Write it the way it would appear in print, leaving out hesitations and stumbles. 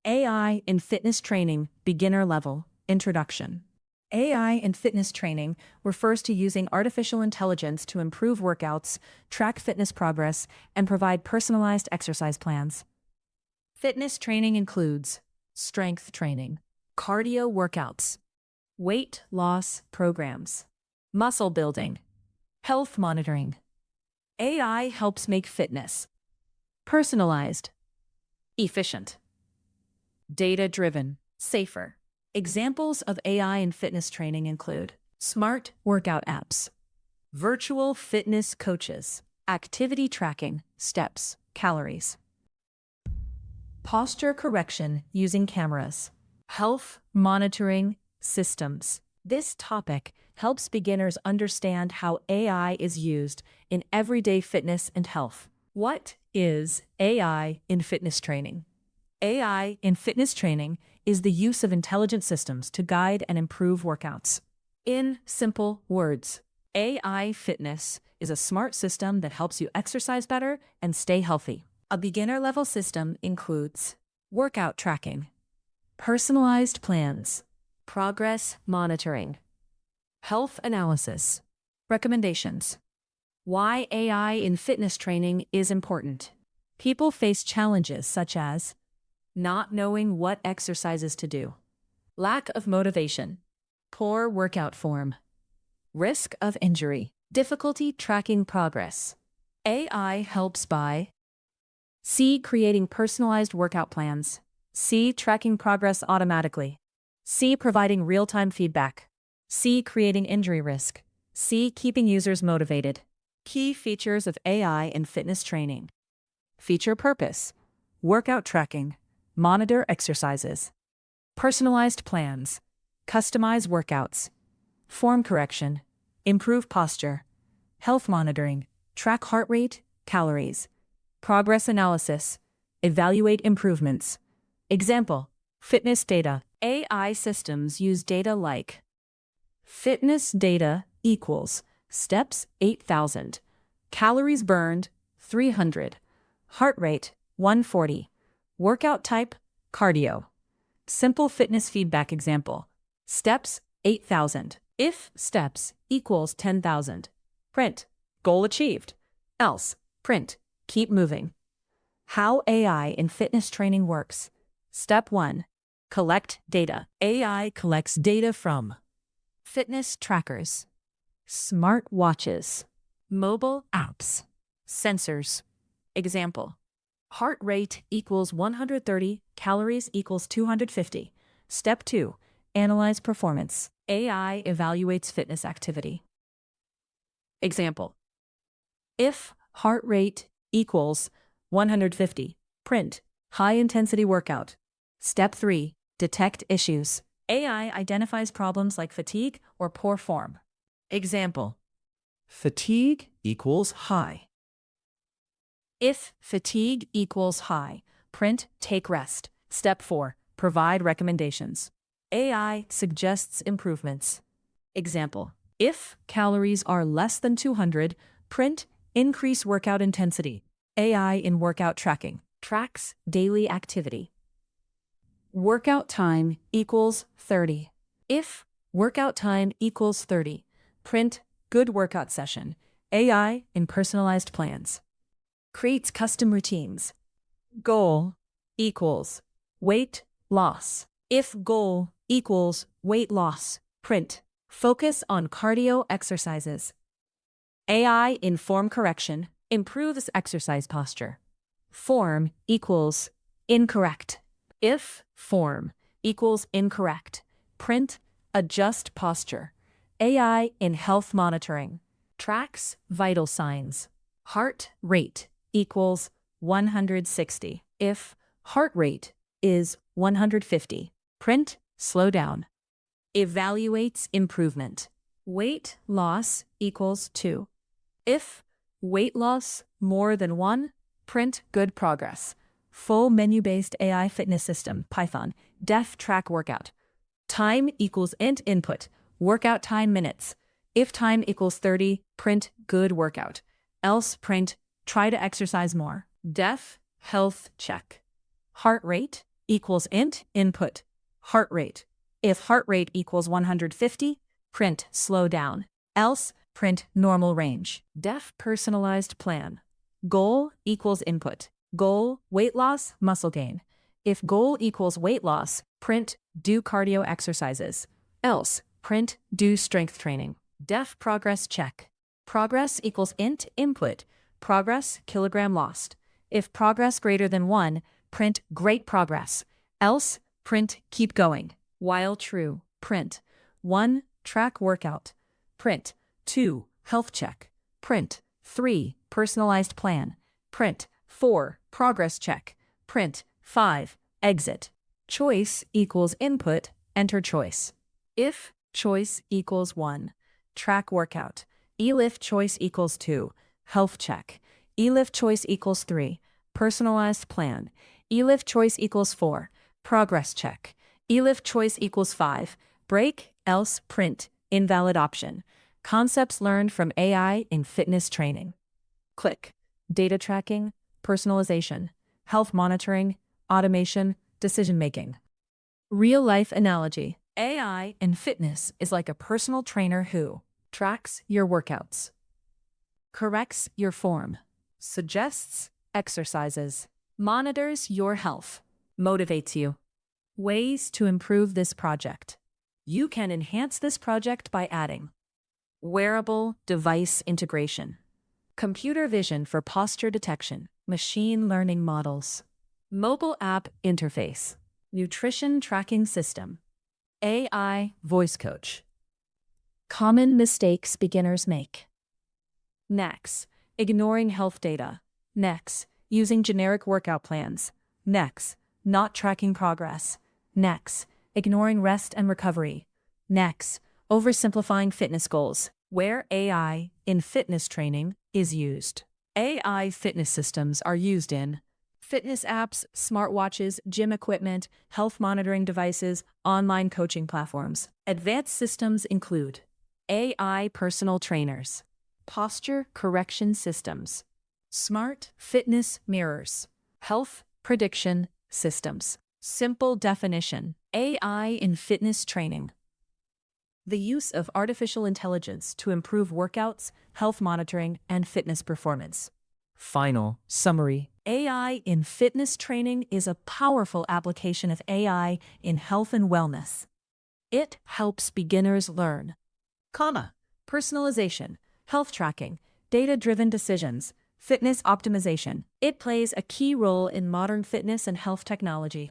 AI in fitness training, beginner level, introduction. AI in fitness training refers to using artificial intelligence to improve workouts, track fitness progress, and provide personalized exercise plans. Fitness training includes strength training, cardio workouts, weight loss programs, muscle building, health monitoring. AI helps make fitness personalized, efficient, data-driven, safer. Examples of AI in fitness training include smart workout apps, virtual fitness coaches, activity tracking, steps, calories, posture correction using cameras, health monitoring systems. This topic helps beginners understand how AI is used in everyday fitness and health. What is AI in fitness training? AI in fitness training is the use of intelligent systems to guide and improve workouts. In simple words, AI fitness is a smart system that helps you exercise better and stay healthy. A beginner-level system includes workout tracking, personalized plans, progress monitoring, health analysis, recommendations. Why AI in fitness training is important. People face challenges such as not knowing what exercises to do, lack of motivation, poor workout form, risk of injury, difficulty tracking progress. AI helps by C. Creating personalized workout plans, C. Tracking progress automatically, C. Providing real-time feedback, C. Creating injury risk, C. Keeping users motivated. Key features of AI in fitness training. Feature purpose: workout tracking, monitor exercises, personalized plans, customize workouts, form correction, improve posture, health monitoring, track heart rate, calories, progress analysis, evaluate improvements. Example: fitness data. AI systems use data like fitness data equals steps 8,000, calories burned 300, heart rate 140, workout type cardio. Simple fitness feedback example: steps 8,000. If steps equals 10,000, print goal achieved. Else, print keep moving. How AI in fitness training works. Step 1. Collect data. AI collects data from fitness trackers, smart watches, mobile apps, sensors. Example: heart rate equals 130, calories equals 250. Step 2. Analyze performance. AI evaluates fitness activity. Example: if heart rate equals 150, print high-intensity workout. Step 3. Detect issues. AI identifies problems like fatigue or poor form. Example: fatigue equals high. If fatigue equals high, print take rest. Step 4. Provide recommendations. AI suggests improvements. Example: if calories are less than 200, print increase workout intensity. AI in workout tracking tracks daily activity. Workout time equals 30. If workout time equals 30, print good workout session. AI in personalized plans creates custom routines. Goal equals weight loss. If goal equals weight loss, print focus on cardio exercises. AI in form correction improves exercise posture. Form equals incorrect. If form equals incorrect, print adjust posture. AI in health monitoring tracks vital signs. Heart rate equals 160. If heart rate is 150, print slow down. Evaluates improvement. Weight loss equals 2. If weight loss more than 1, print good progress. Full menu-based AI fitness system, Python, def track workout. Time equals int input, workout time minutes. If time equals 30, print good workout. Else, print try to exercise more. Def health check. Heart rate equals int input heart rate. If heart rate equals 150, print slow down. Else, print normal range. Def personalized plan. Goal equals input. Goal, weight loss, muscle gain. If goal equals weight loss, print do cardio exercises. Else, print do strength training. Def progress check. Progress equals int input. Progress, kilogram lost. If progress greater than 1, print great progress. Else, print keep going. While true, print 1, track workout. Print 2, health check. Print 3, personalized plan. Print 4, progress check. Print 5, exit. Choice equals input, enter choice. If choice equals 1, track workout. Elif choice equals 2, health check. Elif choice equals 3, personalized plan. Elif choice equals 4, progress check. Elif choice equals 5, break, else print, invalid option. Concepts learned from AI in fitness training. Click. Data tracking, personalization, health monitoring, automation, decision making. Real life analogy. AI in fitness is like a personal trainer who tracks your workouts, corrects your form, suggests exercises, monitors your health, motivates you. Ways to improve this project. You can enhance this project by adding wearable device integration, computer vision for posture detection, machine learning models, mobile app interface, nutrition tracking system, AI voice coach. Common mistakes beginners make. Next, ignoring health data. Next, using generic workout plans. Next, not tracking progress. Next, ignoring rest and recovery. Next, oversimplifying fitness goals. Where AI in fitness training is used. AI fitness systems are used in fitness apps, smartwatches, gym equipment, health monitoring devices, online coaching platforms. Advanced systems include AI personal trainers, posture correction systems, smart fitness mirrors, health prediction systems. Simple definition. AI in fitness training. The use of artificial intelligence to improve workouts, health monitoring, and fitness performance. Final summary. AI in fitness training is a powerful application of AI in health and wellness. It helps beginners learn, personalization, health tracking, data-driven decisions, fitness optimization. It plays a key role in modern fitness and health technology.